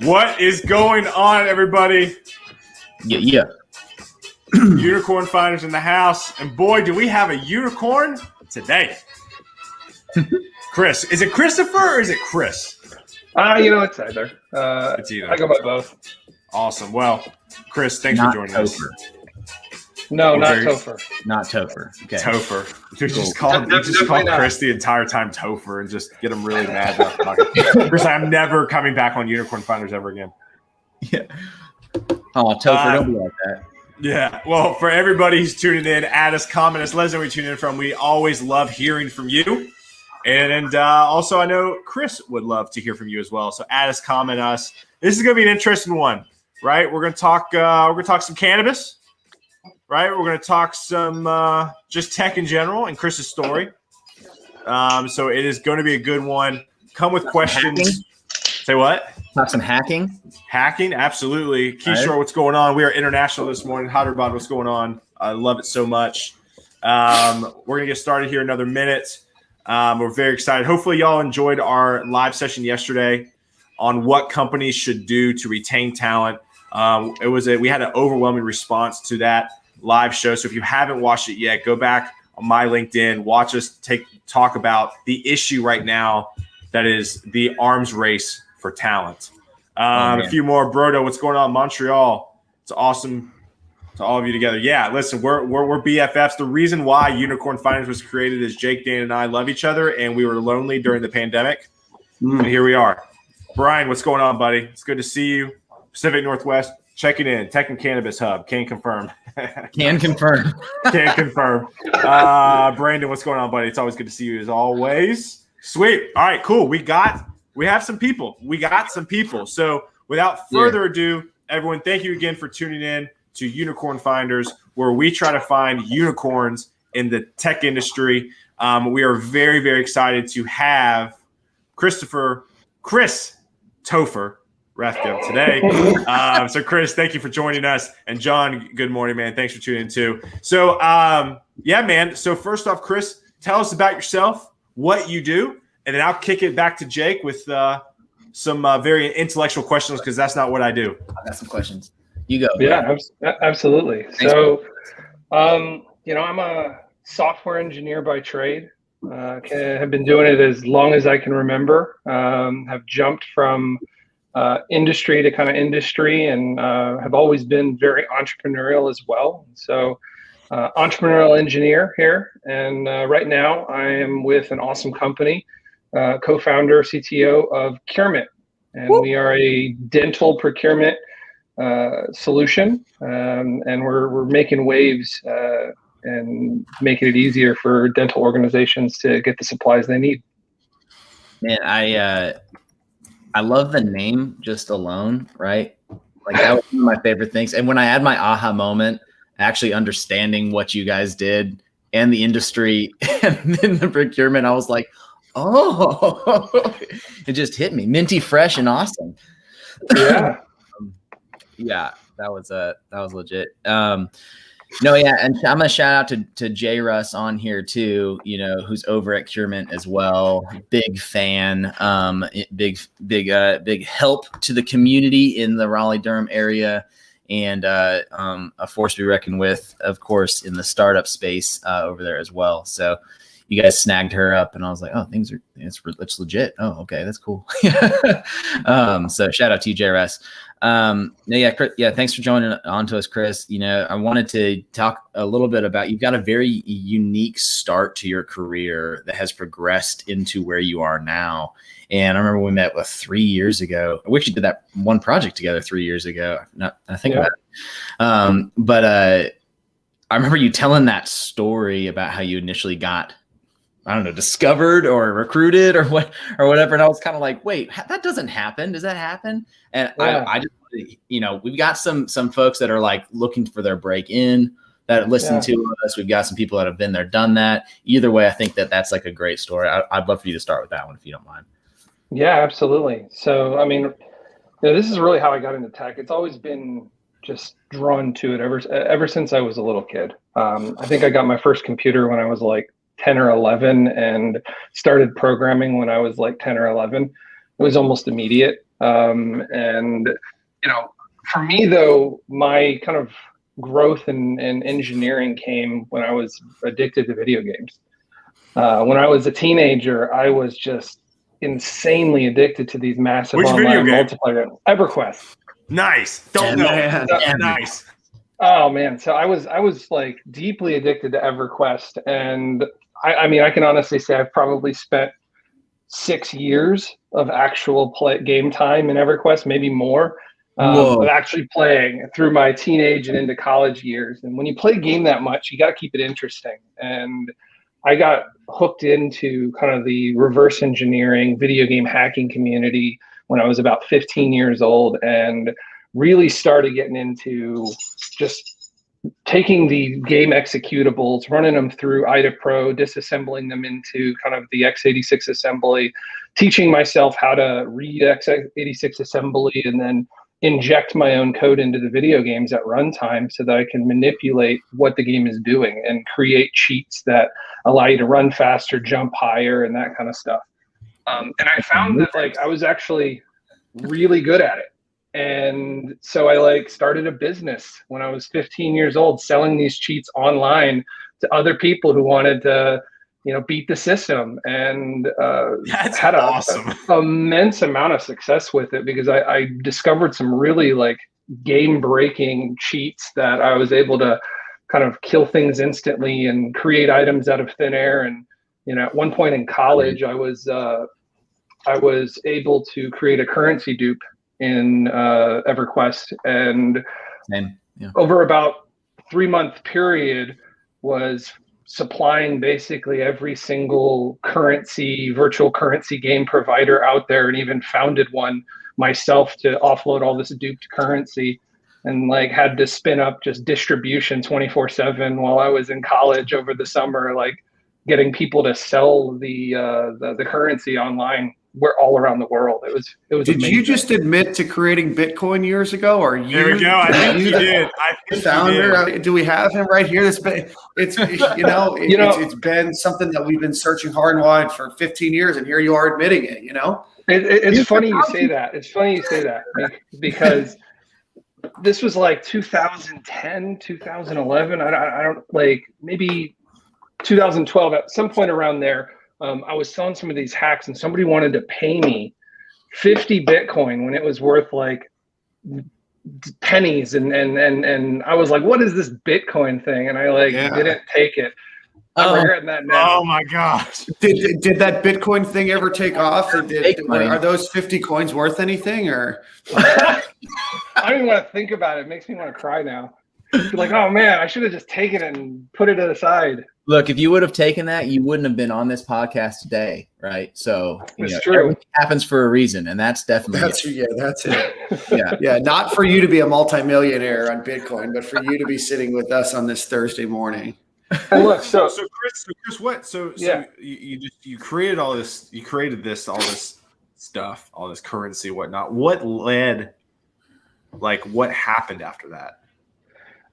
What is going on, everybody? Yeah. Unicorn Finders in the house. And boy, do we have a unicorn today. Chris. Is it Christopher or is it Chris? It's either. It's either. I go by both. Awesome. Well, Chris, thanks for joining us. No, not Topher. Not Topher. Okay. Topher. You just call Chris the entire time Topher and just get him really mad about talking. Chris, I'm never coming back on Unicorn Finders ever again. Yeah. Oh, Topher, don't be like that. Yeah. Well, for everybody who's tuning in, add us, comment us, let us know where you tune in from. We always love hearing from you. And also, I know Chris would love to hear from you as well. So add us, comment us. This is going to be an interesting one, right? We're going to talk some cannabis. Right, we're going to talk some just tech in general and Chris's story. So it is going to be a good one. Come with questions. Hacking? Say what? Talk some hacking. Hacking, absolutely. Kishore, what's going on? We are international this morning. Hyderabad, what's going on? I love it so much. We're going to get started here in another minute. We're very excited. Hopefully, y'all enjoyed our live session yesterday on what companies should do to retain talent. We had an overwhelming response to that live show. So if you haven't watched it yet, go back on my LinkedIn, watch us talk about the issue right now that is the arms race for talent. A few more. Brodo, what's going on in Montreal? It's awesome to all of you together. Yeah, listen, we're BFFs. The reason why Unicorn Finders was created is Jake, Dan, and I love each other, and we were lonely during the pandemic. And here we are. Brian, what's going on, buddy? It's good to see you. Pacific Northwest, checking in. Tech and Cannabis Hub. Can confirm. Can confirm. Can confirm. Brandon, what's going on, buddy? It's always good to see you as always. Sweet. All right, cool. We have some people. So without further ado, everyone, thank you again for tuning in to Unicorn Finders, where we try to find unicorns in the tech industry. We are very, very excited to have Chris Topher Rathgeb today. So Chris, thank you for joining us. And John, good morning, man. Thanks for tuning in too. So man. So first off, Chris, tell us about yourself, what you do, and then I'll kick it back to Jake with some very intellectual questions because that's not what I do. I got some questions. You go. Yeah, absolutely. Thanks. So, I'm a software engineer by trade. Have been doing it as long as I can remember. Have jumped from industry to kind of industry and have always been very entrepreneurial as well. So entrepreneurial engineer here. And right now I am with an awesome company, co-founder, CTO of CureMint. And we are a dental procurement solution. And we're making waves and making it easier for dental organizations to get the supplies they need. Man, I love the name just alone, right? Like that was one of my favorite things. And when I had my aha moment, actually understanding what you guys did and the industry and then the procurement, I was like, oh, it just hit me. Minty fresh and awesome. Yeah. Yeah, that was legit. And I'm gonna shout out to J Russ on here too, who's over at CureMint as well. Big fan, big help to the community in the Raleigh-Durham area, and a force to be reckoned with, of course, in the startup space over there as well. So you guys snagged her up, and I was like, oh, it's legit. Oh, okay, that's cool. So shout out to you, J Russ. Thanks for joining on to us, Chris. I wanted to talk a little bit about, you've got a very unique start to your career that has progressed into where you are now. And I remember we met 3 years ago. We actually did that one project together 3 years ago. I think about it. But I remember you telling that story about how you initially got, I don't know, discovered or recruited or whatever. And I was kind of like, wait, that doesn't happen. Does that happen? And I just, we've got some folks that are like looking for their break in that listen to us. We've got some people that have been there, done that. Either way, I think that's like a great story. I'd love for you to start with that one, if you don't mind. Yeah, absolutely. So, this is really how I got into tech. It's always been just drawn to it ever since I was a little kid. I think I got my first computer when I was like 10 or 11 and started programming when I was like 10 or 11. was almost immediate. And, for me though, my kind of growth in engineering came when I was addicted to video games. When I was a teenager, I was just insanely addicted to these massive online multiplayer. EverQuest. Nice. Don't know. Nice. Oh man, so I was like deeply addicted to EverQuest, and I mean I can honestly say I've probably spent 6 years of actual game time in EverQuest, maybe more, of actually playing through my teenage and into college years. And when you play a game that much, you got to keep it interesting. And I got hooked into kind of the reverse engineering video game hacking community when I was about 15 years old, and really started getting into just taking the game executables, running them through IDA Pro, disassembling them into kind of the x86 assembly, teaching myself how to read x86 assembly, and then inject my own code into the video games at runtime so that I can manipulate what the game is doing and create cheats that allow you to run faster, jump higher, and that kind of stuff. And I found that like I was actually really good at it. And so I started a business when I was 15 years old, selling these cheats online to other people who wanted to, beat the system, and had awesome. a immense amount of success with it, because I discovered some really game breaking cheats that I was able to kind of kill things instantly and create items out of thin air. And, at one point in college, I was able to create a currency dupe in EverQuest, and over about 3-month period was supplying basically every single virtual currency game provider out there, and even founded one myself to offload all this duped currency, and had to spin up just distribution 24/7 while I was in college over the summer, getting people to sell the currency online. We're all around the world. It was Did amazing. You just admit to creating Bitcoin years ago? Or you? There we go. I think you did. Founder. Do we have him right here? It's been something that we've been searching hard and wide for 15 years, and here you are admitting it. It's funny you say that. It's funny you say that, because this was 2010, 2011. I don't maybe 2012, at some point around there. I was selling some of these hacks, and somebody wanted to pay me 50 Bitcoin when it was worth pennies. And I was like, what is this Bitcoin thing? And I didn't take it. I'm regretting that now. Oh my gosh. Did that Bitcoin thing ever take off? Are those 50 coins worth anything, or? I don't even want to think about it. It makes me want to cry now. Oh man, I should have just taken it and put it aside. Look, if you would have taken that, you wouldn't have been on this podcast today, right? So it's true. Everything happens for a reason, and that's definitely that's it. Yeah. Not for you to be a multimillionaire on Bitcoin, but for you to be sitting with us on this Thursday morning. And look, so Chris, what? So yeah. you created all this. You created all this stuff, all this currency, whatnot. What led? What happened after that?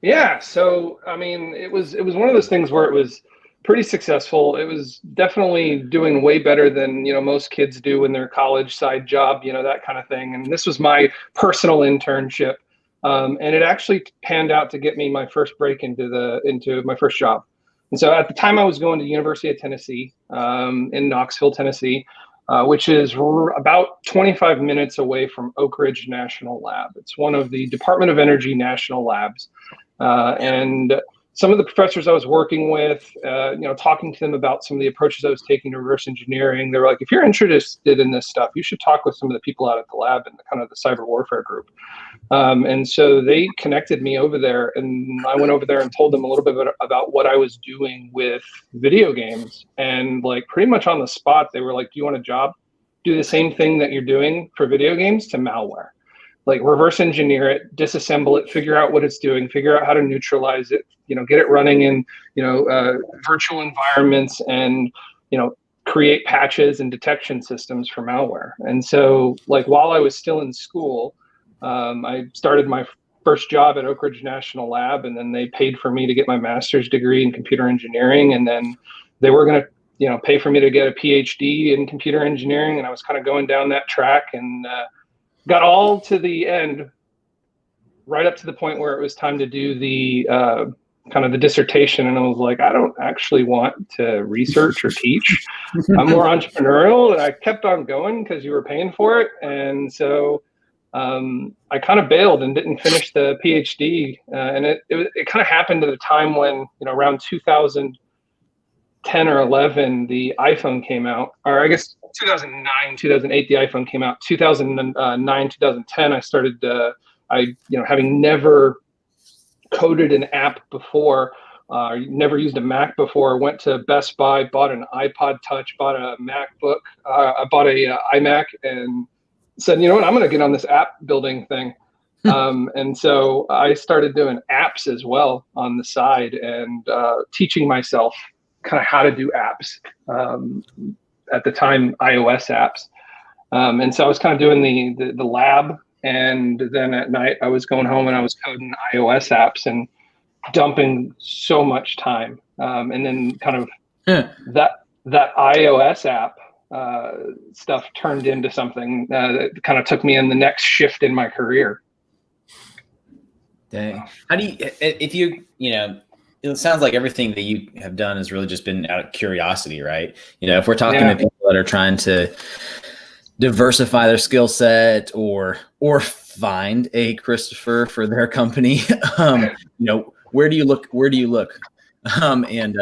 Yeah, so I mean, it was one of those things where it was pretty successful. It was definitely doing way better than most kids do in their college side job, that kind of thing. And this was my personal internship, and it actually panned out to get me my first break into my first job. And so at the time, I was going to the University of Tennessee in Knoxville, Tennessee, which is about 25 minutes away from Oak Ridge National Lab. It's one of the Department of Energy national labs. And some of the professors I was working with, talking to them about some of the approaches I was taking to reverse engineering, they were like, if you're interested in this stuff, you should talk with some of the people out at the lab and the cyber warfare group. And so they connected me over there, and I went over there and told them a little bit about what I was doing with video games. And pretty much on the spot, they were like, do you want a job? Do the same thing that you're doing for video games to malware. Reverse engineer it, disassemble it, figure out what it's doing, figure out how to neutralize it, get it running in, virtual environments, and, create patches and detection systems for malware. And so while I was still in school, I started my first job at Oak Ridge National Lab, and then they paid for me to get my master's degree in computer engineering. And then they were going to, pay for me to get a PhD in computer engineering. And I was kind of going down that track and got all to the end, right up to the point where it was time to do the kind of the dissertation. And I was like, I don't actually want to research or teach. I'm more entrepreneurial. And I kept on going because you were paying for it. And so I kind of bailed and didn't finish the PhD. And it kind of happened at a time when, around 2010 or 11, the iPhone came out, or I guess 2009, 2008, the iPhone came out. 2009, 2010, I started, having never coded an app before, never used a Mac before, went to Best Buy, bought an iPod Touch, bought a MacBook, I bought a iMac, and said, you know what, I'm going to get on this app building thing. And so I started doing apps as well on the side and teaching myself kind of how to do apps. At the time, iOS apps. And so I was kind of doing the lab. And then at night I was going home and I was coding iOS apps and dumping so much time. And then kind of that iOS app stuff turned into something that kind of took me in the next shift in my career. Dang. How do you, if you, it sounds like everything that you have done has really just been out of curiosity, right? If we're talking to people that are trying to diversify their skill set or find a Christopher for their company, where do you look? And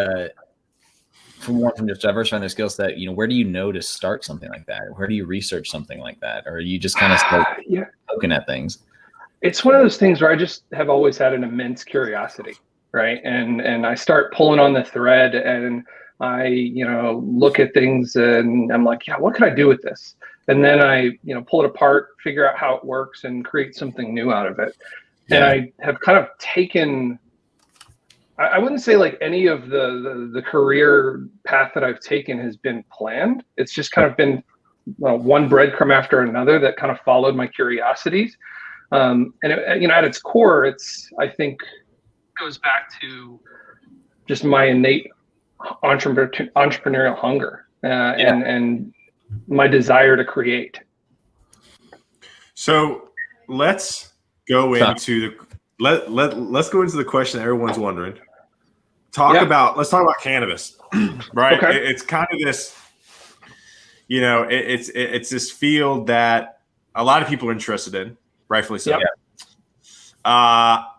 from just diversifying their skill set, where do you know to start something like that? Where do you research something like that? Or you just kind of start looking at things? It's one of those things where I just have always had an immense curiosity, right? And I start pulling on the thread and I, look at things and I'm like, what could I do with this? And then I, pull it apart, figure out how it works and create something new out of it. Yeah. And I have kind of taken, I wouldn't say like any of the career path that I've taken has been planned. It's just kind of been one breadcrumb after another that kind of followed my curiosities. And at its core, I think goes back to just my innate entrepreneurial hunger and my desire to create. So let's go into let's go into the question that everyone's wondering. Let's talk about cannabis, right? Okay. It's kind of this, it's this field that a lot of people are interested in, rightfully so. Yep.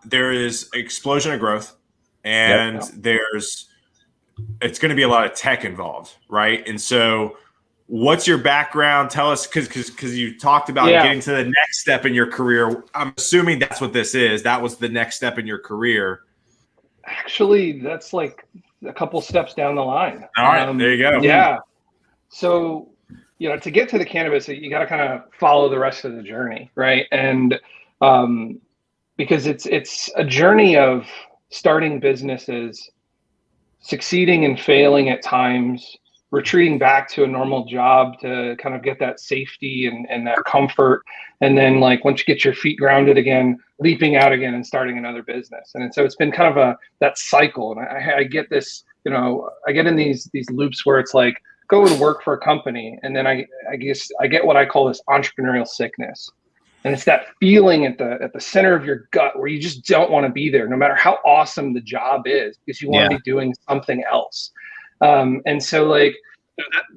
There is explosion of growth, and it's going to be a lot of tech involved, right? And so, what's your background? Tell us, because you talked about getting to the next step in your career. I'm assuming that's what this is. That was the next step in your career. Actually, that's like a couple steps down the line. All right, there you go. Yeah. So, to get to the cannabis, you got to kind of follow the rest of the journey, right? And because it's a journey of starting businesses, succeeding and failing at times, retreating back to a normal job to kind of get that safety and that comfort. And then like, once you get your feet grounded again, leaping out again and starting another business. And so it's been kind of that cycle. And I get this, I get in these loops where it's like, go and work for a company. And then I guess I get what I call this entrepreneurial sickness. And it's that feeling at the center of your gut where you just don't want to be there, no matter how awesome the job is, because you want to be doing something else. And so like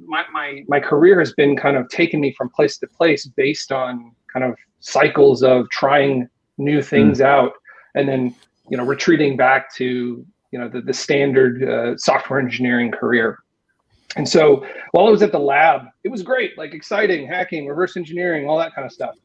my career has been kind of taking me from place to place based on kind of cycles of trying new things out and then, retreating back to, the standard software engineering career. And so while I was at the lab, it was great, like exciting, hacking, reverse engineering, all that kind of stuff.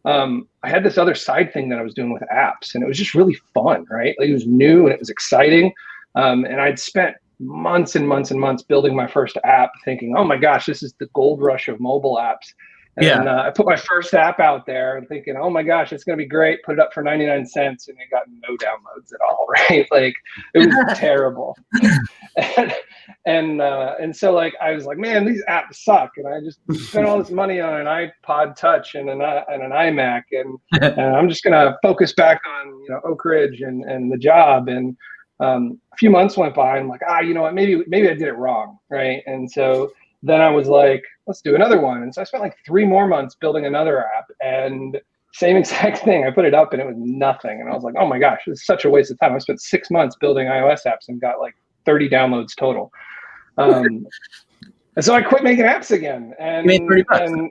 I had this other side thing that I was doing with apps, and it was just really fun, right? Like, it was new and it was exciting. And I'd spent months and months and months building my first app thinking, oh my gosh, this is the gold rush of mobile apps. And I put my first app out there and thinking, oh my gosh, it's going to be great. Put it up for 99 cents and it got no downloads at all, right? Like, it was terrible. And so like, I was like, man, these apps suck. And I just spent all this money on an iPod Touch and an iMac. And I'm just going to focus back on, Oak Ridge and the job. And A few months went by, and I'm like, you know what, maybe I did it wrong, right? And so then I was like, let's do another one. And so I spent like 3 more months building another app, and same exact thing. I put it up and it was nothing. And I was like, oh my gosh, it's such a waste of time. I spent 6 months building iOS apps and got like 30 downloads total. And so I quit making apps again. And, you made $30.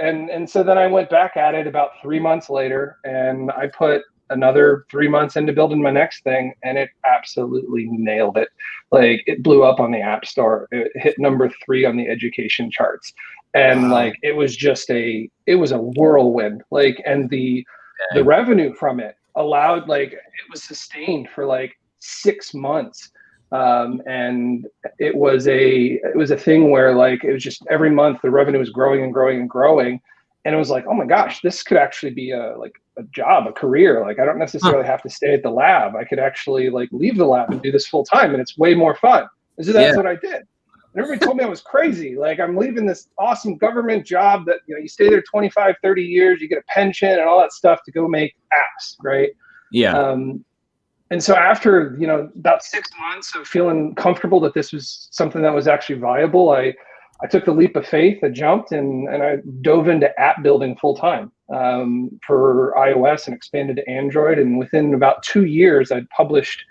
and so then I went back at it about 3 months later, and I put another 3 months into building my next thing, and it absolutely nailed it. Like, it blew up on the App Store. It hit number 3 on the education charts. And like, it was a whirlwind. Like, and the revenue from it allowed, like, it was sustained for like 6 months. And it was a thing where, like, it was just every month the revenue was growing and growing and growing. And it was like, oh my gosh, this could actually be a job, a career. Like, I don't necessarily have to stay at the lab. I could actually like leave the lab and do this full time, and it's way more fun. And so that's what I did. And everybody told me I was crazy. Like, I'm leaving this awesome government job that, you know, you stay there 25, 30 years, you get a pension and all that stuff to go make apps, right? Yeah. And so after, you know, about 6 months of feeling comfortable that this was something that was actually viable, I took the leap of faith. I jumped and I dove into app building full time for iOS and expanded to Android. And within about 2 years, I'd published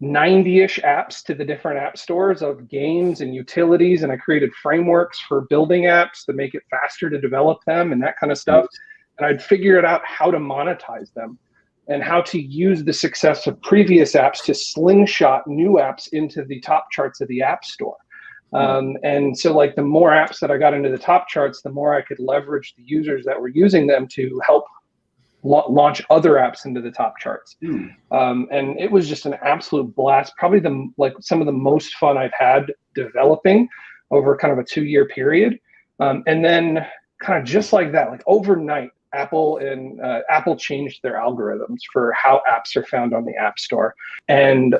90-ish apps to the different app stores of games and utilities. And I created frameworks for building apps to make it faster to develop them and that kind of stuff. And I'd figured out how to monetize them and how to use the success of previous apps to slingshot new apps into the top charts of the App Store. And so, like, the more apps that I got into the top charts, the more I could leverage the users that were using them to help launch other apps into the top charts. And it was just an absolute blast. Probably some of the most fun I've had developing over kind of a 2-year period. And then kind of just like that, like overnight, Apple changed their algorithms for how apps are found on the App Store. And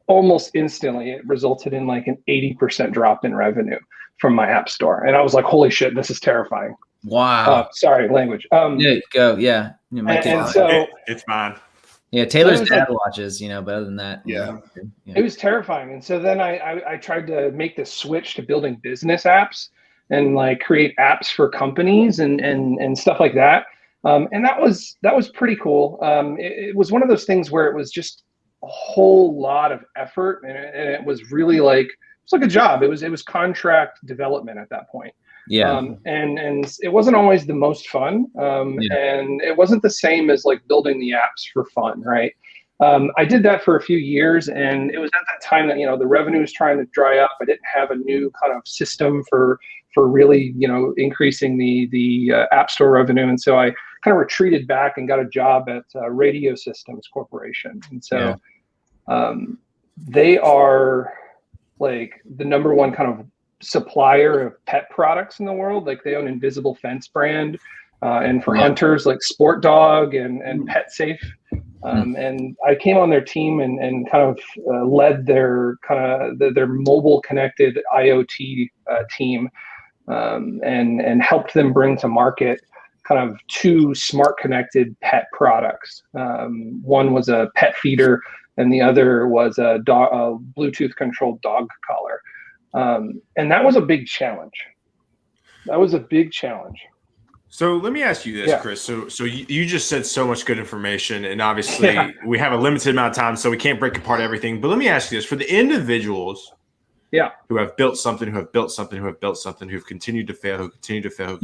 almost instantly, it resulted in like an 80% drop in revenue from my App Store. And I was like, holy shit, this is terrifying. Wow. Sorry, language. Yeah, go. Yeah. And so it's fine. Yeah, Taylor's dad watches, you know, but other than that, it was terrifying. And so then I tried to make the switch to building business apps and like create apps for companies and stuff like that. And that was pretty cool. It was one of those things where it was just a whole lot of effort, and it was really like, it's like a job. It was contract development at that point. Yeah. And it wasn't always the most fun. And it wasn't the same as like building the apps for fun, right? I did that for a few years, and it was at that time that, you know, the revenue was trying to dry up. I didn't have a new kind of system for really, you know, increasing the App Store revenue. And so I kind of retreated back and got a job at Radio Systems Corporation. And so they are like the #1 kind of supplier of pet products in the world. Like, they own Invisible Fence brand, and for hunters like Sport Dog and Pet Safe. And I came on their team and kind of led their their mobile connected IoT team, and helped them bring to market kind of 2 smart connected pet products. One was a pet feeder, and the other was a Bluetooth controlled dog collar. And that was a big challenge. So let me ask you this, Chris. So you just said so much good information, and obviously we have a limited amount of time, so we can't break apart everything. But let me ask you this: for the individuals who have built something, who've continued to fail, who continue to fail,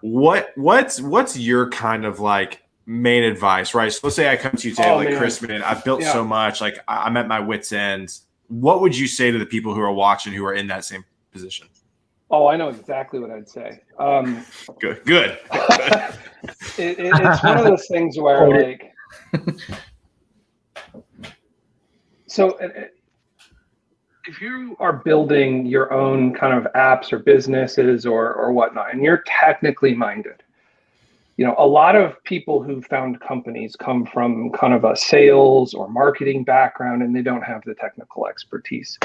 what's your kind of like main advice, right? So let's say I come to you today, Chris, man, I've built so much, like I'm at my wit's end. What would you say to the people who are watching who are in that same position? Oh, I know exactly what I'd say. Good. It's one of those things where, like, so if you are building your own kind of apps or businesses or whatnot, and you're technically minded, you know, a lot of people who found companies come from kind of a sales or marketing background, and they don't have the technical expertise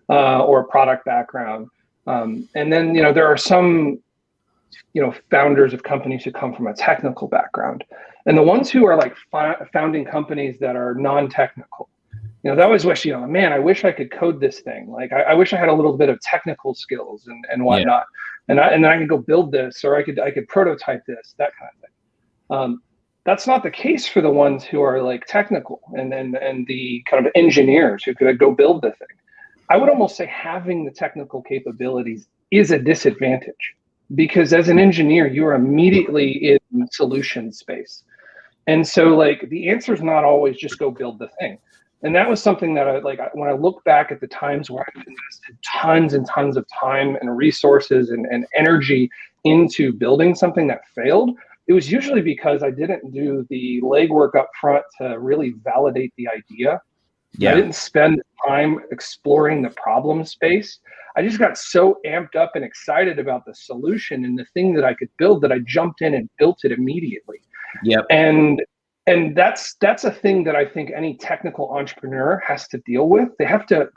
or product background. And then, you know, there are some founders of companies who come from a technical background, and the ones who are like founding companies that are non-technical. They always wish, man, I wish I could code this thing. Like, I wish I had a little bit of technical skills and whatnot, and then I could go build this, or I could prototype this, that kind of thing. That's not the case for the ones who are like technical and the kind of engineers who could go build the thing. I would almost say having the technical capabilities is a disadvantage, because as an engineer, you are immediately in solution space. And so like the answer is not always just go build the thing. And that was something that when I look back at the times where I've invested tons and tons of time and resources and energy into building something that failed, it was usually because I didn't do the legwork up front to really validate the idea. I didn't spend time exploring the problem space. I just got so amped up and excited about the solution and the thing that I could build that I jumped in and built it immediately. And that's a thing that I think any technical entrepreneur has to deal with. They have to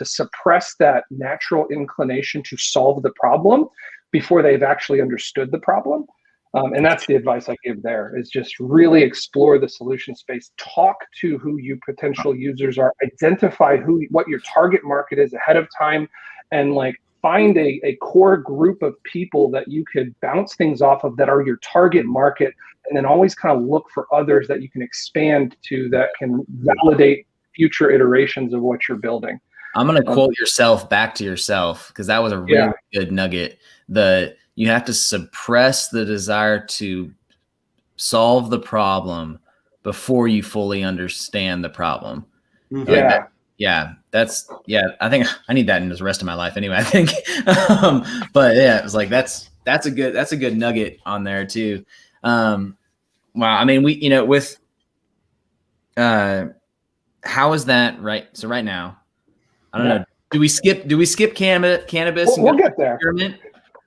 suppress that natural inclination to solve the problem before they've actually understood the problem. And that's the advice I give there, is just really explore the solution space, talk to who your potential users are, identify what your target market is ahead of time, and like find a core group of people that you could bounce things off of that are your target market, and then always kind of look for others that you can expand to that can validate future iterations of what you're building. I'm going to quote yourself back to yourself, because that was a really good nugget. You have to suppress the desire to solve the problem before you fully understand the problem. I think I need that in the rest of my life anyway, I think. But yeah, it was like, that's a good nugget on there too. Wow. I mean, how is that right? So right now, I don't know. Do we skip cannabis? We'll get there. CureMint?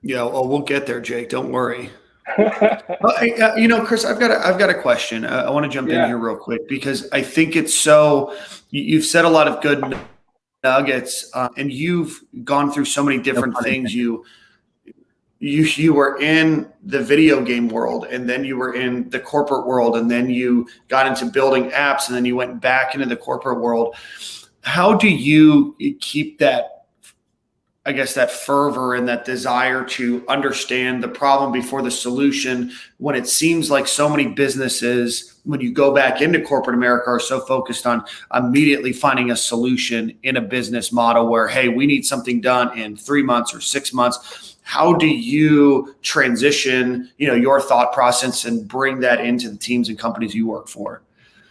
Yeah, well, we'll get there, Jake. Don't worry. Chris, I've got a question. I want to jump in here real quick, because I think it's so. You've said a lot of good nuggets, and you've gone through so many different things. You were in the video game world, and then you were in the corporate world, and then you got into building apps, and then you went back into the corporate world. How do you keep that, I guess, that fervor and that desire to understand the problem before the solution, when it seems like so many businesses, when you go back into corporate America, are so focused on immediately finding a solution in a business model where, hey, we need something done in 3 months or 6 months. How do you transition, your thought process and bring that into the teams and companies you work for?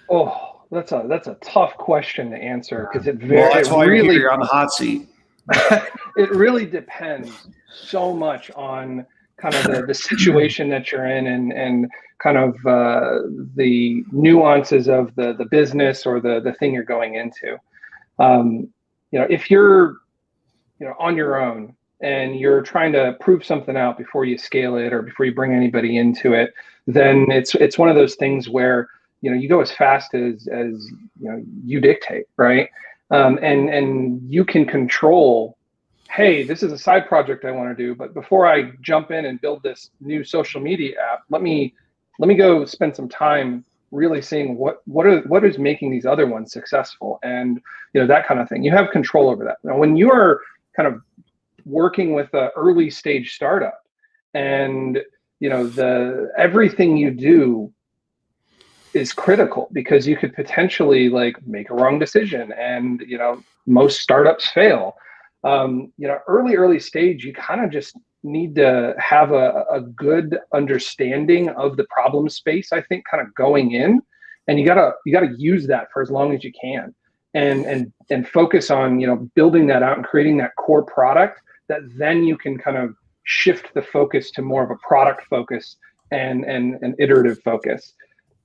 Oh, that's a tough question to answer, because that's why you're on the hot seat. It really depends so much on kind of the situation that you're in and kind of the nuances of the business or the thing you're going into. If you're on your own and you're trying to prove something out before you scale it or before you bring anybody into it, then it's one of those things where you go as fast as you dictate, right? And you can control, hey, this is a side project I want to do, but before I jump in and build this new social media app, let me go spend some time really seeing what is making these other ones successful, and that kind of thing. You have control over that. Now, when you are kind of working with an early stage startup, and everything you do is critical, because you could potentially make a wrong decision, and most startups fail. Early stage, you kind of just need to have a good understanding of the problem space, I think, kind of going in, and you gotta use that for as long as you can, and focus on building that out and creating that core product that then you can kind of shift the focus to more of a product focus and an iterative focus.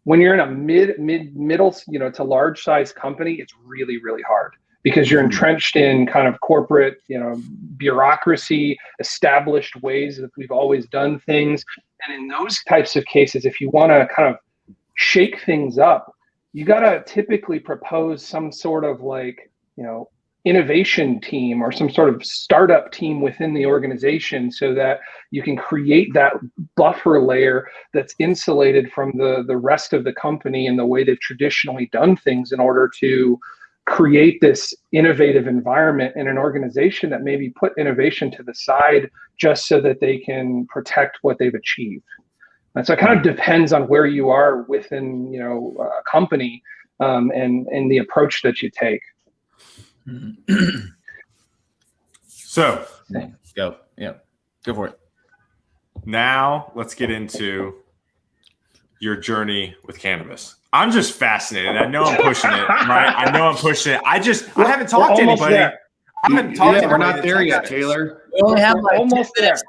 When you're in a middle, to large size company, it's really, really hard, because you're entrenched in kind of corporate, bureaucracy, established ways that we've always done things. And in those types of cases, if you want to kind of shake things up, you got to typically propose some sort of innovation team or some sort of startup team within the organization so that you can create that buffer layer that's insulated from the rest of the company and the way they've traditionally done things in order to create this innovative environment in an organization that maybe put innovation to the side just so that they can protect what they've achieved. And so it kind of depends on where you are within, a company, and the approach that you take. So go for it. Now let's get into your journey with cannabis. I'm just fascinated. I know I'm pushing it, right? I know I'm pushing it. I haven't talked to anybody. There. I haven't talked to anybody. We're not there yet, Taylor. We only have like almost 10 minutes.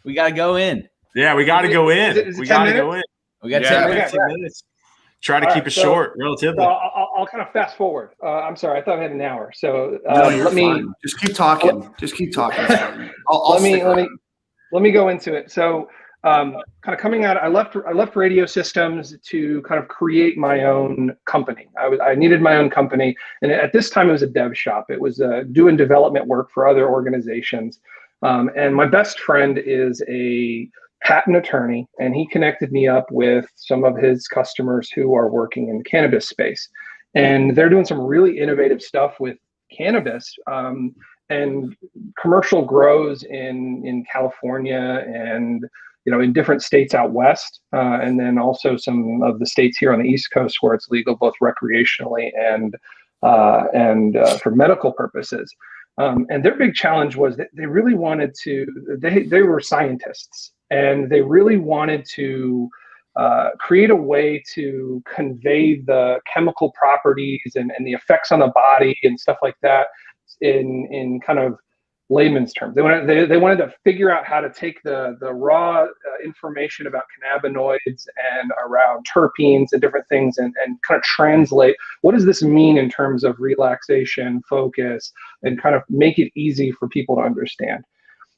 We got to go in. Yeah, we got to go in. We got to go in. We got 10 minutes. Try to keep it short, relatively. I'll kind of fast forward. I'm sorry, I thought I had an hour. So let me just keep talking. Just keep talking. Let me go into it. So kind of coming out, I left radio systems to kind of create my own company. I needed my own company, and at this time it was a dev shop. It was doing development work for other organizations. And my best friend is a patent attorney, and he connected me up with some of his customers who are working in the cannabis space, and they're doing some really innovative stuff with cannabis and commercial grows in California and in different states out west, and then also some of the states here on the East Coast where it's legal both recreationally and for medical purposes. And their big challenge was that they really wanted to. They were scientists, and they really wanted to create a way to convey the chemical properties and the effects on the body and stuff like that in kind of layman's terms. They wanted to figure out how to take the raw information about cannabinoids and around terpenes and different things and kind of translate what does this mean in terms of relaxation, focus, and kind of make it easy for people to understand.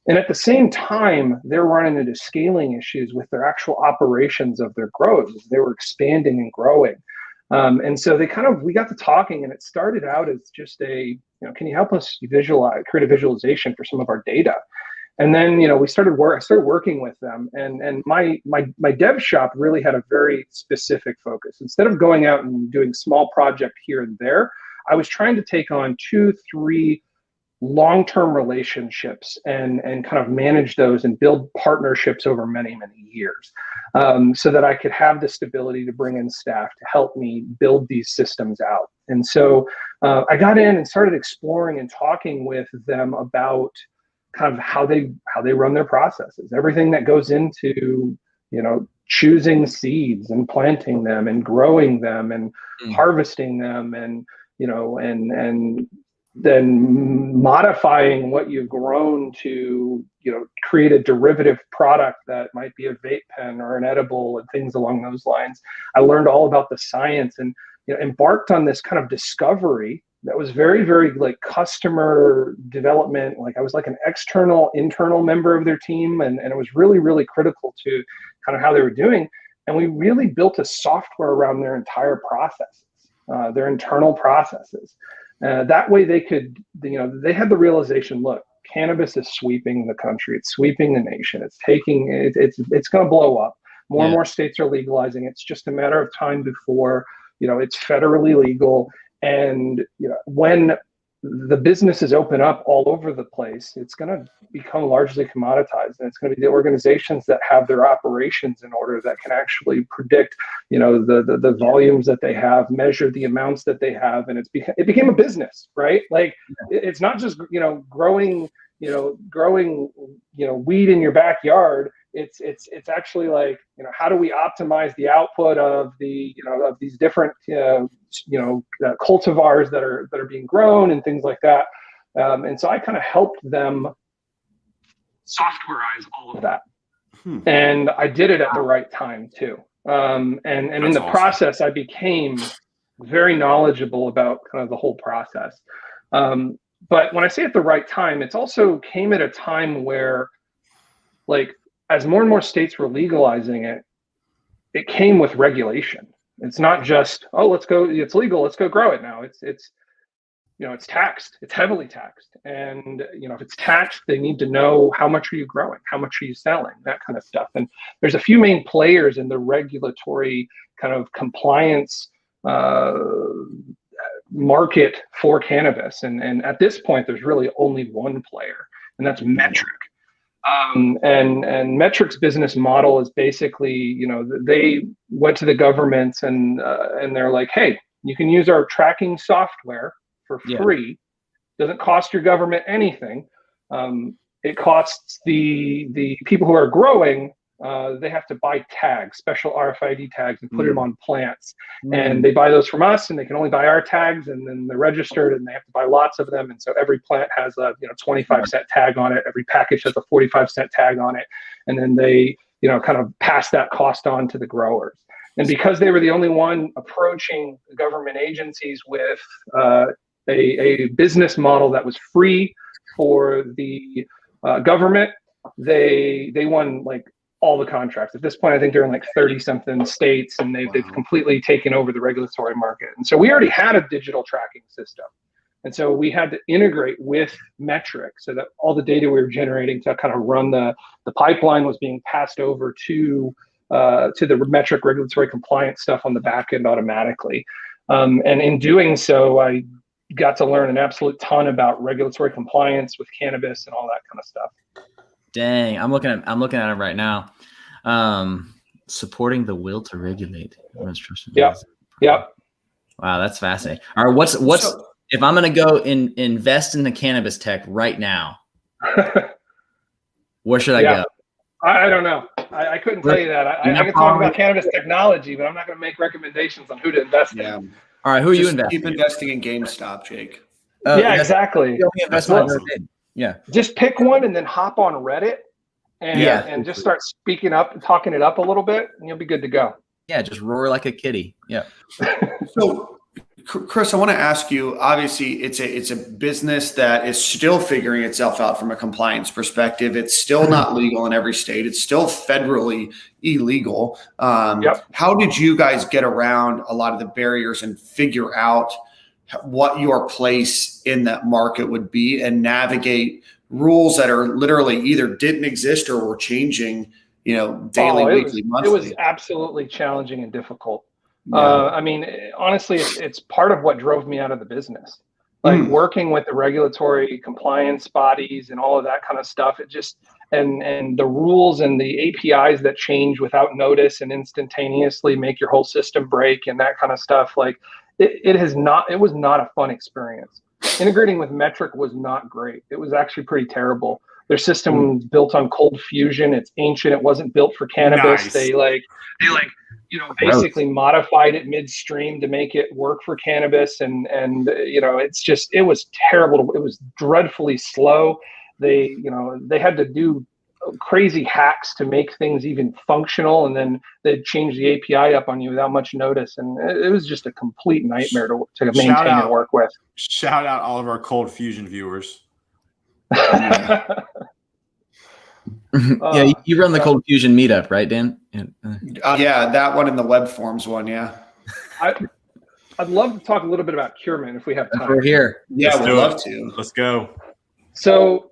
And at the same time, they're running into scaling issues with their actual operations of their grows. They were expanding and growing. And so we got to talking, and it started out as just can you help us create a visualization for some of our data? And then, I started working with them, and my dev shop really had a very specific focus. Instead of going out and doing small project here and there, I was trying to take on 2-3 long-term relationships and kind of manage those and build partnerships over many, many years, so that I could have the stability to bring in staff to help me build these systems out. And so I got in and started exploring and talking with them about kind of how they run their processes, everything that goes into, choosing seeds and planting them and growing them and harvesting them and, and then modifying what you've grown to, create a derivative product that might be a vape pen or an edible and things along those lines. I learned all about the science and embarked on this kind of discovery that was very, very like customer development. Like I was like an internal member of their team, and it was really, really critical to kind of how they were doing. And we really built a software around their entire processes, their internal processes. That way they could, they had the realization, look, cannabis is sweeping the country. It's sweeping the nation. It's going to blow up. More and more states are legalizing. It's just a matter of time before, it's federally legal. And, when the businesses open up all over the place, it's going to become largely commoditized, and it's going to be the organizations that have their operations in order that can actually predict, the volumes that they have, measure the amounts that they have, and it became a business, right? Like it's not just growing weed in your backyard. It's actually like, how do we optimize the output of of these different cultivars that are being grown and things like that. And so I kind of helped them softwareize all of that. And I did it at the right time too. And in the process, I became very knowledgeable about kind of the whole process. But when I say at the right time, it's also came at a time where, like, as more and more states were legalizing it, it came with regulation. It's not just, oh, let's go, it's legal, let's go grow it now. It's it's taxed. It's heavily taxed. And, if it's taxed, they need to know how much are you growing? How much are you selling? That kind of stuff. And there's a few main players in the regulatory kind of compliance market for cannabis. And at this point, there's really only one player, and that's Metric. And Metric's business model is basically, they went to the governments and they're like, hey, you can use our tracking software for free. Doesn't cost your government anything. It costs the people who are growing, they have to buy tags, special RFID tags, and put them on plants. And they buy those from us, and they can only buy our tags, and then they're registered, and they have to buy lots of them. And so every plant has a 25-cent tag on it. Every package has a 45-cent tag on it. And then they kind of pass that cost on to the growers. And because they were the only one approaching government agencies with a business model that was free for the government, they won like all the contracts. At this point, I think they're in like 30-something states, and they've completely taken over the regulatory market. And so we already had a digital tracking system. And so we had to integrate with Metric so that all the data we were generating to kind of run the pipeline was being passed over to the Metric regulatory compliance stuff on the back end automatically. And in doing so, I got to learn an absolute ton about regulatory compliance with cannabis and all that kind of stuff. Dang, I'm looking at it right now. Supporting the will to regulate. Yep. Wow, that's fascinating. All right, what's if I'm going to go invest in the cannabis tech right now? Where should I go? I don't know. I couldn't tell you that. I can talk about cannabis technology, but I'm not going to make recommendations on who to invest in. All right, who are you investing? Keep investing in GameStop, Jake. Exactly. Yeah. Just pick one and then hop on Reddit and just start speaking up and talking it up a little bit, and you'll be good to go. Yeah, just roar like a kitty. Yeah. So, Chris, I want to ask you, obviously it's a business that is still figuring itself out from a compliance perspective. It's still not legal in every state. It's still federally illegal. How did you guys get around a lot of the barriers and figure out what your place in that market would be and navigate rules that are literally either didn't exist or were changing, daily, weekly, monthly? It was absolutely challenging and difficult. I mean, honestly, it's part of what drove me out of the business. Like working with the regulatory compliance bodies and all of that kind of stuff. It just, and the rules and the APIs that change without notice and instantaneously make your whole system break and that kind of stuff. Like it was not a fun experience. Integrating with Metric was not great. It was actually pretty terrible. Their system was built on cold fusion. It's ancient. It wasn't built for cannabis. Nice. They basically modified it midstream to make it work for cannabis. And it was terrible. It was dreadfully slow. They had to do crazy hacks to make things even functional, and then they'd change the API up on you without much notice. And it was just a complete nightmare to maintain and work with. Shout out all of our Cold Fusion viewers. Yeah, you run the Cold Fusion meetup, right, Dan? Yeah, that one and the web forms one. Yeah, I'd love to talk a little bit about CureMint if we have time. We're here. Yeah, we'd love to. Let's go. So,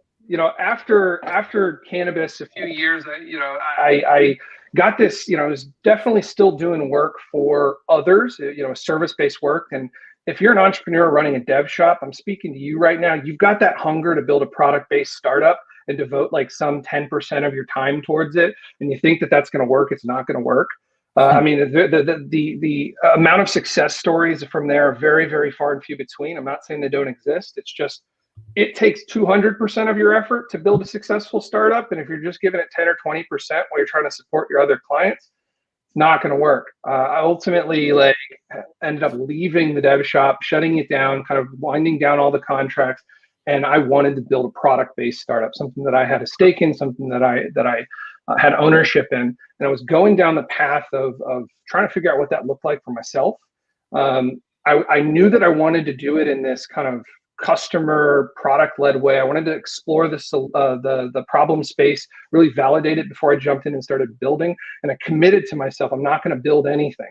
after cannabis, a few years, I got this, was definitely still doing work for others, service-based work. And if you're an entrepreneur running a dev shop, I'm speaking to you right now. You've got that hunger to build a product-based startup and devote like some 10% of your time towards it. And you think that that's going to work. It's not going to work. I mean, the amount of success stories from there are very, very far and few between. I'm not saying they don't exist. It's just, it takes 200% of your effort to build a successful startup. And if you're just giving it 10 or 20% while you're trying to support your other clients, it's not going to work. I ultimately ended up leaving the dev shop, shutting it down, kind of winding down all the contracts. And I wanted to build a product-based startup, something that I had a stake in, something that I had ownership in. And I was going down the path of trying to figure out what that looked like for myself. I knew that I wanted to do it in this kind of customer product-led way. I wanted to explore the problem space, really validate it before I jumped in and started building. And I committed to myself, I'm not going to build anything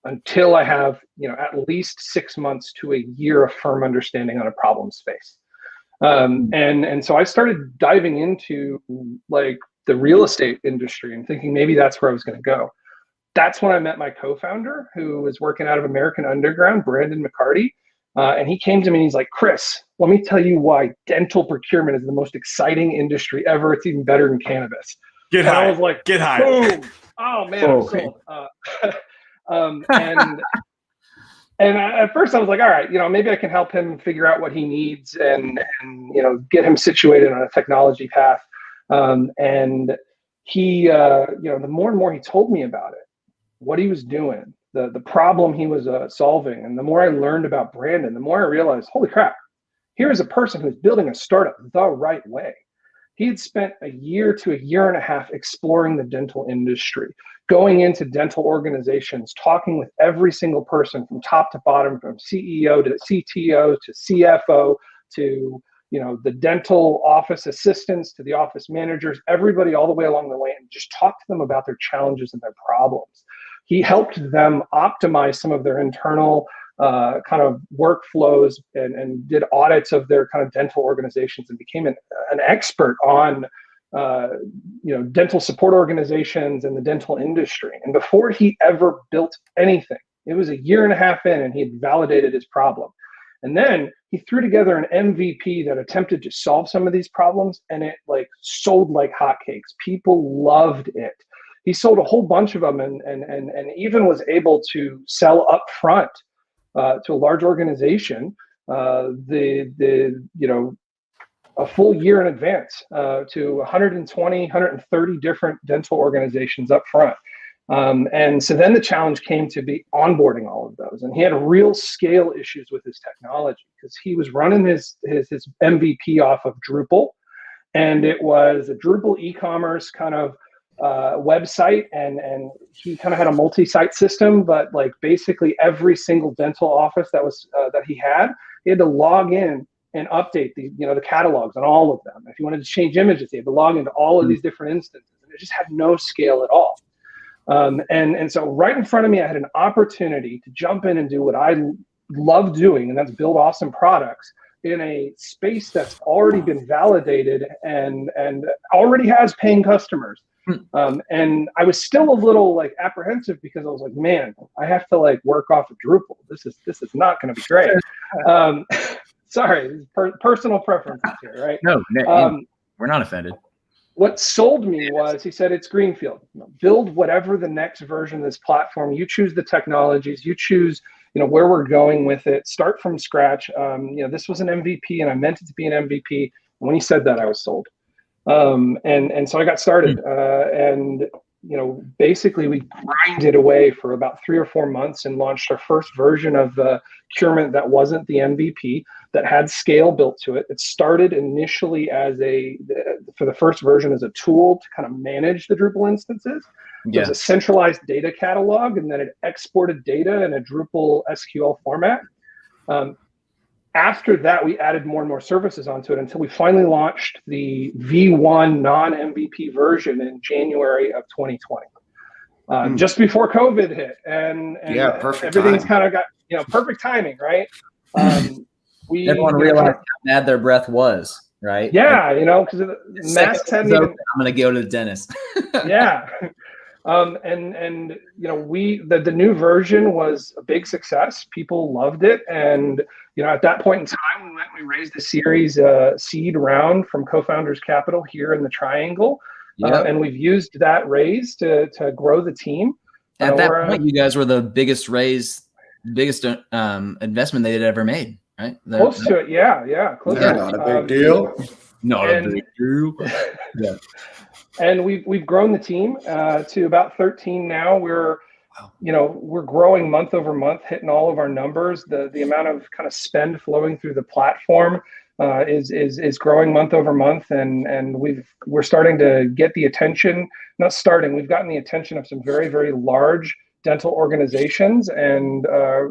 until I have, at least 6 months to a year of firm understanding on a problem space. And so I started diving into like the real estate industry and thinking maybe that's where I was going to go. That's when I met my co-founder, who was working out of American Underground, Brandon McCarty. And he came to me and he's like, Chris, let me tell you why dental procurement is the most exciting industry ever. It's even better than cannabis. Get high. I was like, get high. Boom. Oh man, I'm sold. And at first I was like, all right, maybe I can help him figure out what he needs and get him situated on a technology path. And he, the more and more he told me about it, what he was doing, the problem he was solving, and the more I learned about Brandon, the more I realized, holy crap, here is a person who's building a startup the right way. He had spent a year to a year and a half exploring the dental industry, going into dental organizations, talking with every single person from top to bottom, from CEO to CTO to CFO to the dental office assistants to the office managers, everybody all the way along the way, and just talk to them about their challenges and their problems. He helped them optimize some of their internal kind of workflows and did audits of their kind of dental organizations and became an expert on dental support organizations and the dental industry. And before he ever built anything, it was a year and a half in and he had validated his problem. And then he threw together an MVP that attempted to solve some of these problems, and it like sold like hotcakes. People loved it. He sold a whole bunch of them and even was able to sell up front to a large organization a full year in advance to 120, 130 different dental organizations up front. And so then the challenge came to be onboarding all of those. And he had real scale issues with his technology because he was running his MVP off of Drupal. And it was a Drupal e-commerce kind of website. And he kind of had a multi-site system, but like basically every single dental office that he had to log in and update the catalogs on all of them. If you wanted to change images, he had to log into all of these different instances. And it just had no scale at all. And so right in front of me, I had an opportunity to jump in and do what I love doing, and that's build awesome products in a space that's already been validated and already has paying customers. And I was still a little like apprehensive because I was like, man, I have to like work off of Drupal. This is not going to be great. Sorry, personal preferences here, right? No, we're not offended. What sold me was, he said, it's greenfield. Build whatever the next version of this platform. You choose the technologies. You choose, where we're going with it. Start from scratch. This was an MVP, and I meant it to be an MVP. And when he said that, I was sold. And so I got started. Basically we grinded away for about 3 or 4 months and launched our first version of the CureMint that wasn't the MVP, that had scale built to it. It started initially for the first version as a tool to kind of manage the Drupal instances. So it was a centralized data catalog, and then it exported data in a Drupal SQL format. After that, we added more and more services onto it until we finally launched the V1 non-MVP version in January of 2020, just before COVID hit. And everything's kind of got, perfect timing, right? Everyone realized how bad their breath was, right? Yeah, because masks hadn't even... I'm going to go to the dentist. Yeah. The new version was a big success. People loved it. And, at that point in time, we raised a series seed round from CoFounders Capital here in the Triangle. And we've used that raise to grow the team. At that point, you guys were the biggest investment they had ever made, right? Close to it. Yeah. Close to it. Not a big deal. Not a big deal. Yeah. And we've grown the team to about 13 now. We're growing month over month, hitting all of our numbers. The amount of kind of spend flowing through the platform is growing month over month, and we're starting to get the attention. We've gotten the attention of some very, very large dental organizations, and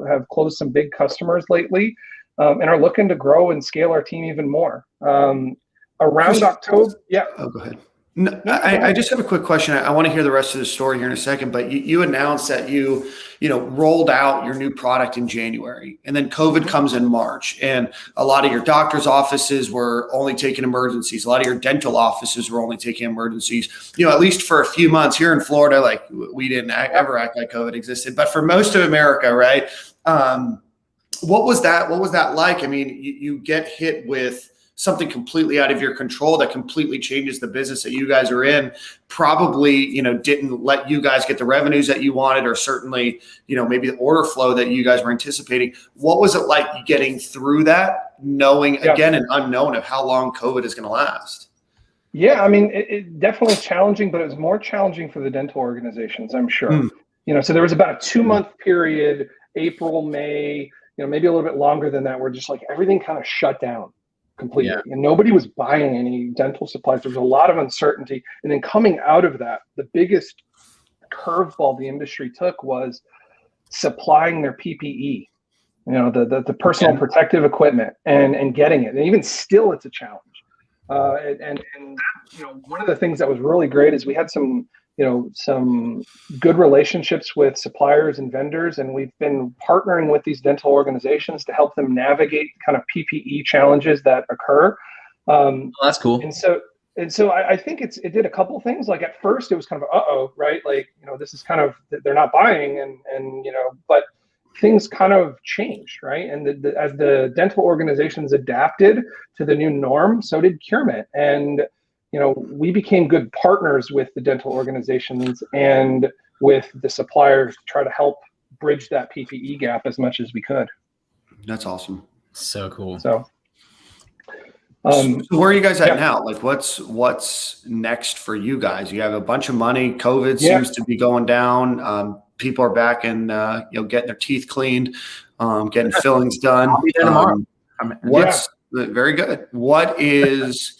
have closed some big customers lately, and are looking to grow and scale our team even more. Around October, Oh, go ahead. No, I just have a quick question. I want to hear the rest of the story here in a second, but you announced that you rolled out your new product in January, and then COVID comes in March, and a lot of your doctor's offices were only taking emergencies. A lot of your dental offices were only taking emergencies, at least for a few months here in Florida. Like, we didn't ever act like COVID existed, but for most of America, right? What was that like? I mean, you get hit with something completely out of your control that completely changes the business that you guys are in, probably, didn't let you guys get the revenues that you wanted, or certainly, maybe the order flow that you guys were anticipating. What was it like getting through that, knowing, again, an unknown of how long COVID is going to last? Yeah, I mean, it definitely challenging, but it was more challenging for the dental organizations, I'm sure. So there was about a 2-month period, April, May, maybe a little bit longer than that, where just like everything kind of shut down completely, and nobody was buying any dental supplies. There was a lot of uncertainty, and then coming out of that, the biggest curveball the industry took was supplying their PPE, the personal protective equipment, and getting it. And even still, it's a challenge. And one of the things that was really great is we had some good relationships with suppliers and vendors, and we've been partnering with these dental organizations to help them navigate kind of PPE challenges that occur. That's cool. And so I think it did a couple things. Like, at first it was kind of right? Like, this is kind of, they're not buying, and but things kind of changed, right? And as the dental organizations adapted to the new norm, so did CureMint. And we became good partners with the dental organizations and with the suppliers to try to help bridge that PPE gap as much as we could. That's awesome. So cool. So where are you guys at now? Like, what's next for you guys? You have a bunch of money. COVID seems to be going down. People are back and getting their teeth cleaned, getting fillings done. I'll be there tomorrow. Very good. What is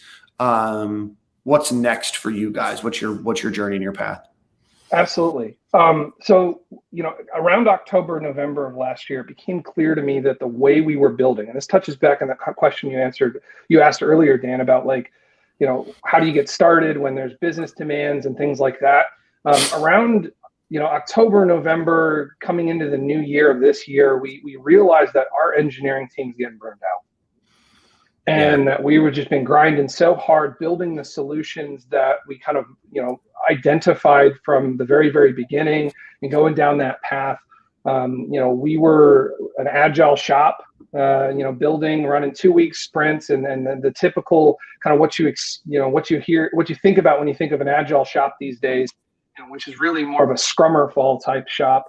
what's next for you guys? What's your journey and your path? Absolutely. So, around October, November of last year, it became clear to me that the way we were building, and this touches back on the question you asked earlier, Dan, about how do you get started when there's business demands and things like that. Around, October, November, coming into the new year of this year, we realized that our engineering team's getting burned out. And that we were just been grinding so hard, building the solutions that we kind of, identified from the very, very beginning, and going down that path. We were an agile shop, building, running 2-week sprints, and then the typical kind of what you think about when you think of an agile shop these days, which is really more of a scrummer fall type shop.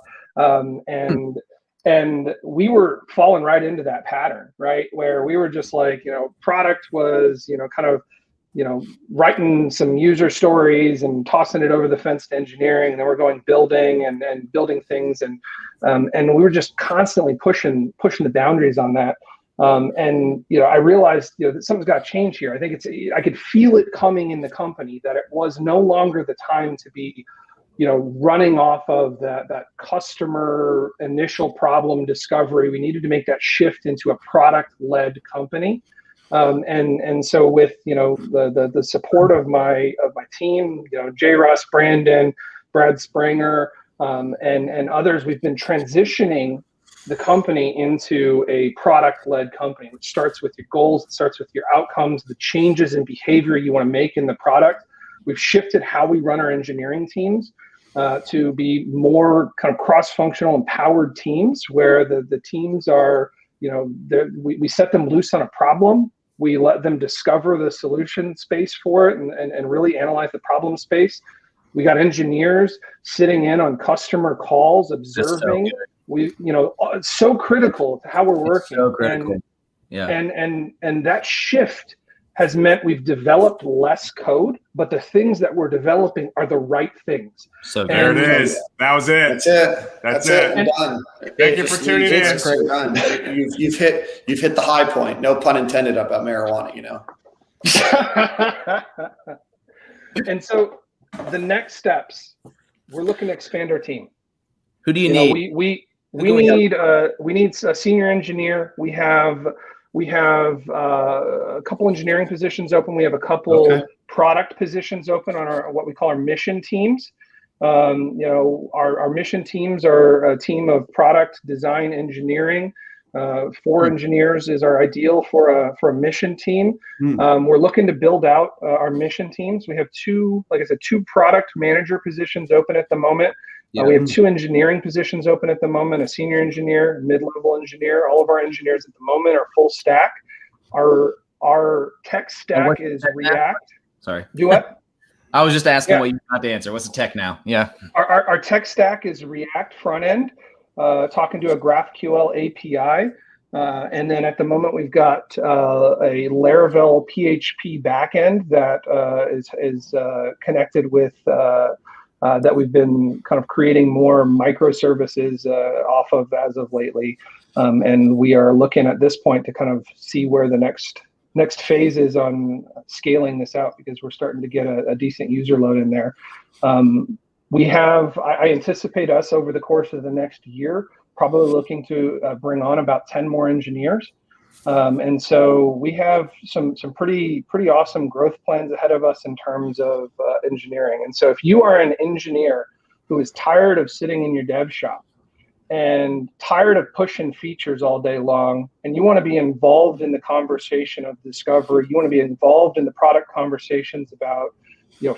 And we were falling right into that pattern, right? Where we were just like, product was, kind of, writing some user stories and tossing it over the fence to engineering. And then we're going building and building things. And we were just constantly pushing the boundaries on that. I realized, that something's got to change here. I think I could feel it coming in the company, that it was no longer the time to be, running off of that customer initial problem discovery. We needed to make that shift into a product-led company. And so with, the support of my team, J. Ross, Brandon, Brad Springer, and others, we've been transitioning the company into a product-led company, which starts with your goals, it starts with your outcomes, the changes in behavior you want to make in the product. We've shifted how we run our engineering teams to be more kind of cross-functional, empowered teams, where the teams are, we set them loose on a problem. We let them discover the solution space for it and really analyze the problem space. We got engineers sitting in on customer calls, observing. It's so critical to how we're working. So critical. And that shift has meant we've developed less code, but the things that we're developing are the right things. So there it is. That was it. That's it. I'm done. Thank you for tuning in. You've hit the high point. No pun intended about marijuana, And so the next steps, we're looking to expand our team. Who do you need? We need a senior engineer. We have a couple engineering positions open. We have a couple product positions open on our what we call our mission teams. Our mission teams are a team of product design engineering. 4 engineers is our ideal for a mission team. We're looking to build out our mission teams. We have 2 product manager positions open at the moment. We have 2 engineering positions open at the moment, a senior engineer, mid-level engineer. All of our engineers at the moment are full stack. Our tech stack is React. Sorry. Do what? I was just asking what you got to answer. What's the tech now? Yeah. Our tech stack is React front end, talking to a GraphQL API. And then at the moment, we've got a Laravel PHP backend that is connected with that we've been kind of creating more microservices off of as of lately. And we are looking at this point to kind of see where the next phase is on scaling this out, because we're starting to get a decent user load in there. I anticipate us over the course of the next year probably looking to bring on about 10 more engineers. And so we have some pretty awesome growth plans ahead of us in terms of engineering. And so if you are an engineer who is tired of sitting in your dev shop and tired of pushing features all day long, and you want to be involved in the conversation of discovery, you want to be involved in the product conversations about,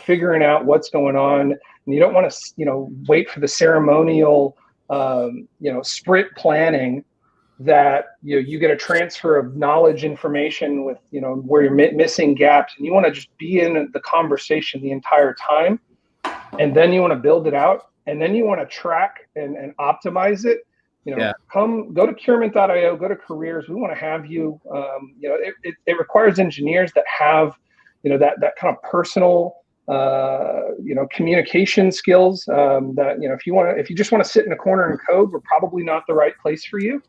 figuring out what's going on, and you don't want to, wait for the ceremonial, sprint planning that you get a transfer of knowledge information with, where you're missing gaps, and you want to just be in the conversation the entire time, and then you want to build it out. And then you want to track and optimize it. Go to CureMint.io, go to careers. We want to have you. It requires engineers that have, that kind of personal, communication skills. That if you just want to sit in a corner and code, we're probably not the right place for you.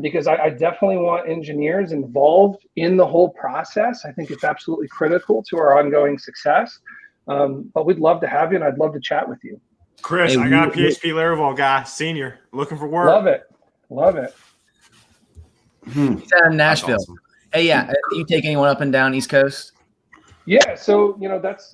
Because I definitely want engineers involved in the whole process. I think it's absolutely critical to our ongoing success. But we'd love to have you, and I'd love to chat with you. Chris, I got a PHP Laravel guy, senior, looking for work. Love it. He's out of Nashville. Awesome. Hey, you take anyone up and down East Coast? Yeah, so that's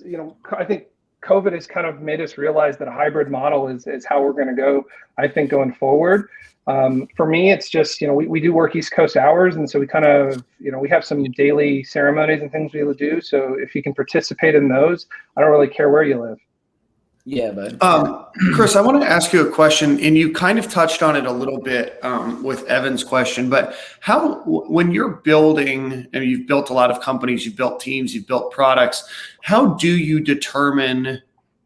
I think COVID has kind of made us realize that a hybrid model is how we're going to go. I think going forward. For me, it's just we do work East Coast hours, and so we kind of we have some daily ceremonies and things we do. So if you can participate in those, I don't really care where you live. Yeah, bud. Chris, I want to ask you a question, and you kind of touched on it a little bit with Evan's question, but when you're building, and you've built a lot of companies, you've built teams, you've built products, how do you determine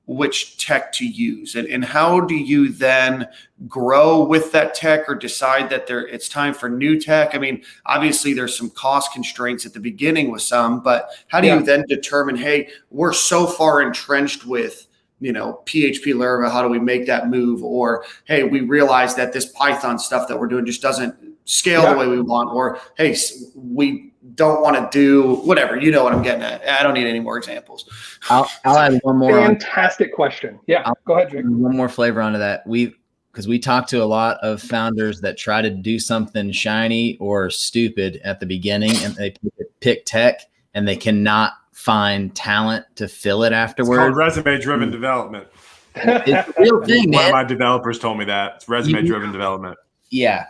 which tech to use, and how do you then grow with that tech or decide that it's time for new tech? I mean, obviously there's some cost constraints at the beginning with some, but how do you then determine, hey, we're so far entrenched with PHP Laravel, how do we make that move? Or, hey, we realize that this Python stuff that we're doing just doesn't scale the way we want. Or, hey, we don't want to do whatever. You know what I'm getting at. I don't need any more examples. I'll add one more. Fantastic question. Yeah, go ahead, Jake. One more flavor onto that. Because we talk to a lot of founders that try to do something shiny or stupid at the beginning, and they pick tech, and they cannot find talent to fill it afterwards. It's called resume-driven development. It's a real thing, man. One of my developers told me that. It's resume-driven development. Yeah.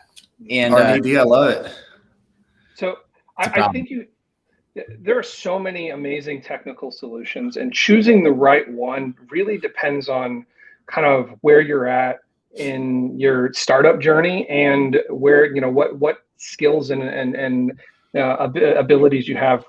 And RDD, I love it. So I think there are so many amazing technical solutions, and choosing the right one really depends on kind of where you're at in your startup journey, and where, what skills and abilities you have,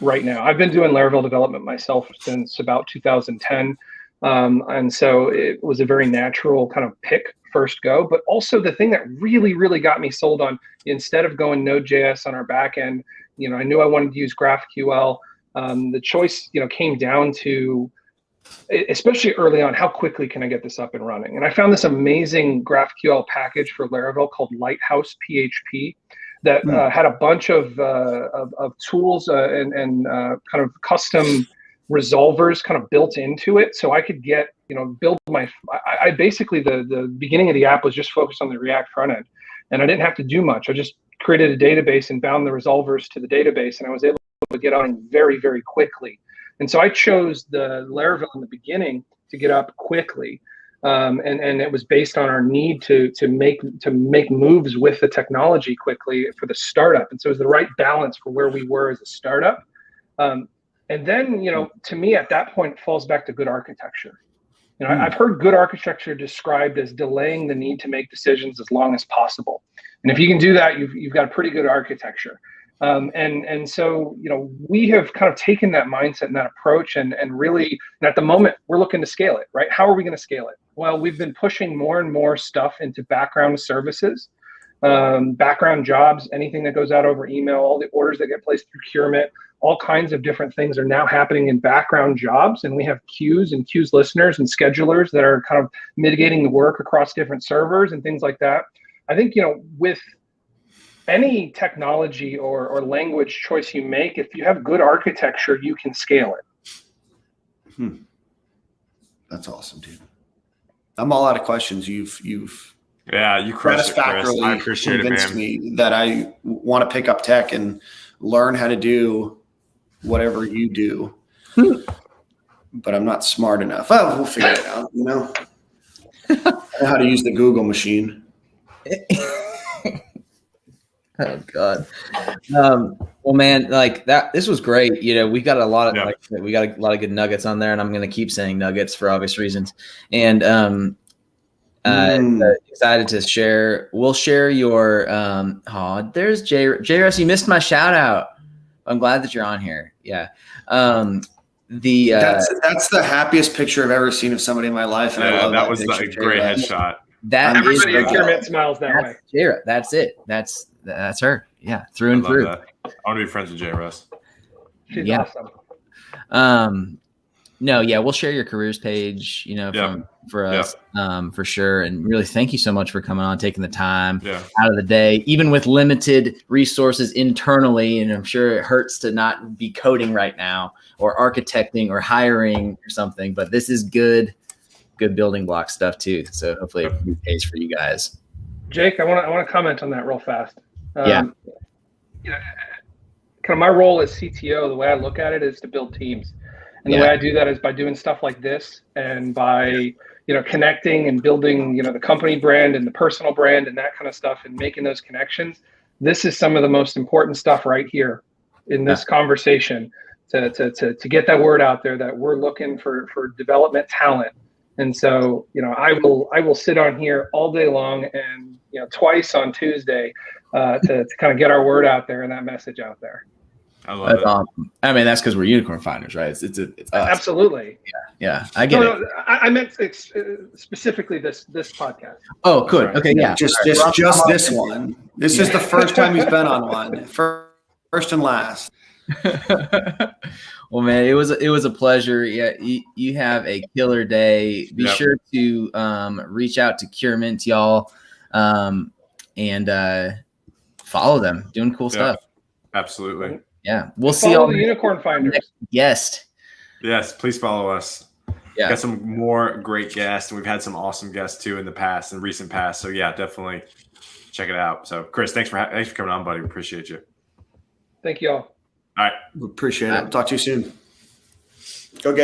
right now. I've been doing Laravel development myself since about 2010. And so it was a very natural kind of pick first go. But also the thing that really, really got me sold on, instead of going Node.js on our back end, I knew I wanted to use GraphQL. The choice, came down to, especially early on, how quickly can I get this up and running? And I found this amazing GraphQL package for Laravel called Lighthouse PHP. That had a bunch of tools and kind of custom resolvers kind of built into it, so I could get build my. I basically the beginning of the app was just focused on the React front end, and I didn't have to do much. I just created a database and bound the resolvers to the database, and I was able to get on very, very quickly. And so I chose the Laravel in the beginning to get up quickly. And it was based on our need to make moves with the technology quickly for the startup. And so it was the right balance for where we were as a startup. And then, to me, at that point, it falls back to good architecture. I've heard good architecture described as delaying the need to make decisions as long as possible. And if you can do that, you've got a pretty good architecture. And so, we have kind of taken that mindset and that approach and really, and at the moment, we're looking to scale it, right? How are we going to scale it? Well, we've been pushing more and more stuff into background services, background jobs, anything that goes out over email, all the orders that get placed through CureMint, all kinds of different things are now happening in background jobs. And we have queues and queues listeners and schedulers that are kind of mitigating the work across different servers and things like that. I think, with any technology or language choice you make, if you have good architecture, you can scale it. That's awesome, dude. I'm all out of questions. You've you crushed it, Chris. I appreciate it, man. Me that I want to pick up tech and learn how to do whatever you do, but I'm not smart enough. We'll figure it out. I know how to use the Google machine. Oh God. Well, man, like that. This was great. We got a lot of we got a lot of good nuggets on there, and I'm going to keep saying nuggets for obvious reasons. And excited to share. We'll share your. There's J-Russ. You missed my shout out. I'm glad that you're on here. Yeah. That's the happiest picture I've ever seen of somebody in my life. And I love that was a great headshot. Everybody at CureMint smiles that way. J-Russ. That's it. That's her. Yeah. Through and through. That. I want to be friends with J-Russ. She's awesome. No, yeah, we'll share your careers page, for us, for sure. And really, thank you so much for coming on, taking the time out of the day, even with limited resources internally. And I'm sure it hurts to not be coding right now or architecting or hiring or something, but this is good building block stuff too. So hopefully it pays for you guys. Jake, I want to comment on that real fast. Kind of my role as CTO, the way I look at it is to build teams. And the way I do that is by doing stuff like this and by, connecting and building, the company brand and the personal brand and that kind of stuff and making those connections. This is some of the most important stuff right here in this conversation to get that word out there that we're looking for development talent. And so, I will sit on here all day long and, twice on Tuesday to kind of get our word out there and that message out there. I love it. I mean, that's because we're unicorn founders, right? It's us. Absolutely. Yeah. I get it. I meant specifically this podcast. Oh, good. Right. Okay, yeah. Just this one. This is the first time he's been on one. First and last. Well, man, it was a pleasure. Yeah, you have a killer day. Be sure to reach out to CureMint, y'all, and follow them. Doing cool stuff. Absolutely. Yeah, we'll see all the unicorn finders. Yes, please follow us. Yeah, got some more great guests, and we've had some awesome guests too in the recent past. So yeah, definitely check it out. So Chris, thanks for coming on, buddy. We appreciate you. Thank you all. All right, appreciate it. Talk to you soon. Go get.